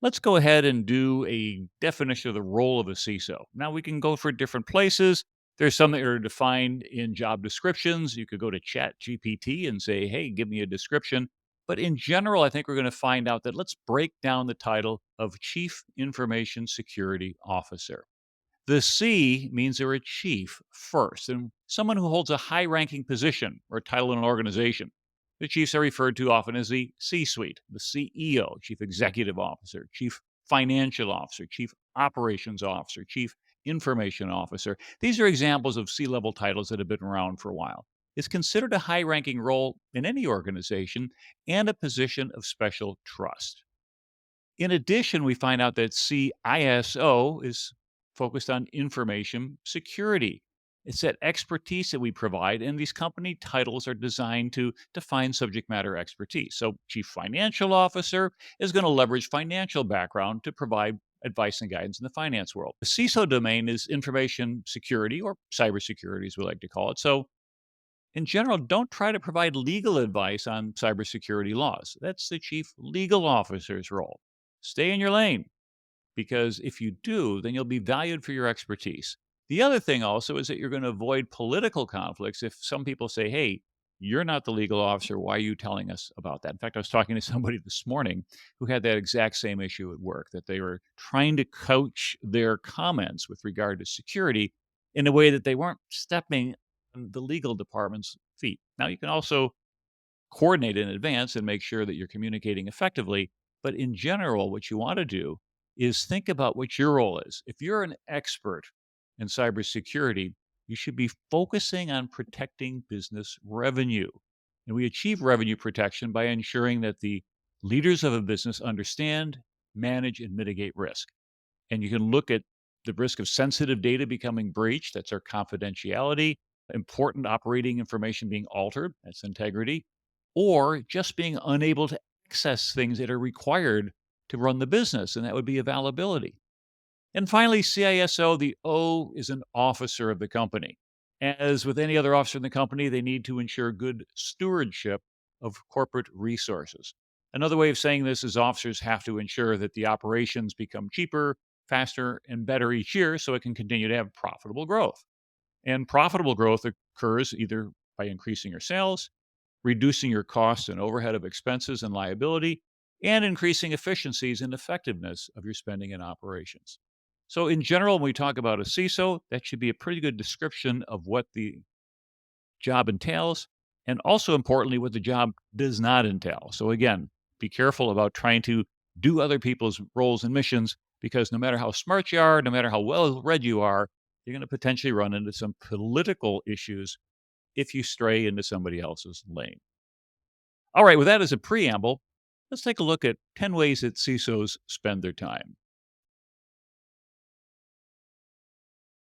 Let's go ahead and do a definition of the role of a CISO. Now, we can go for different places. There's some that are defined in job descriptions. You could go to Chat GPT and say, hey, give me a description. But in general, I think we're going to find out that let's break down the title of Chief Information Security Officer. The C means they're a chief first, and someone who holds a high ranking position or title in an organization. The chiefs are referred to often as the C suite, the CEO, Chief Executive Officer, Chief Financial Officer, Chief Operations Officer, Chief Information Officer. These are examples of C level titles that have been around for a while. It's considered a high ranking role in any organization and a position of special trust. In addition, we find out that CISO is focused on information security. It's that expertise that we provide, and these company titles are designed to define subject matter expertise. So, Chief Financial Officer is going to leverage financial background to provide advice and guidance in the finance world. The CISO domain is information security or cybersecurity, as we like to call it. So, in general, don't try to provide legal advice on cybersecurity laws. That's the chief legal officer's role. Stay in your lane because if you do, then you'll be valued for your expertise. The other thing also is that you're going to avoid political conflicts. If some people say, hey, you're not the legal officer, why are you telling us about that? In fact, I was talking to somebody this morning who had that exact same issue at work, that they were trying to coach their comments with regard to security in a way that they weren't stepping on the legal department's feet. Now, you can also coordinate in advance and make sure that you're communicating effectively. But in general, what you want to do is think about what your role is. If you're an expert in cybersecurity, you should be focusing on protecting business revenue. And we achieve revenue protection by ensuring that the leaders of a business understand, manage, and mitigate risk. And you can look at the risk of sensitive data becoming breached, that's our confidentiality, important operating information being altered, that's integrity, or just being unable to access things that are required to run the business, and that would be availability. And finally, CISO, the O is an officer of the company. As with any other officer in the company, they need to ensure good stewardship of corporate resources. Another way of saying this is officers have to ensure that the operations become cheaper, faster, and better each year so it can continue to have profitable growth. And profitable growth occurs either by increasing your sales, reducing your costs and overhead of expenses and liability, and increasing efficiencies and effectiveness of your spending and operations. So, in general, when we talk about a CISO, that should be a pretty good description of what the job entails, and also importantly, what the job does not entail. So, again, be careful about trying to do other people's roles and missions because no matter how smart you are, no matter how well read you are, you're going to potentially run into some political issues if you stray into somebody else's lane. All right, with that as a preamble, let's take a look at 10 ways that CISOs spend their time.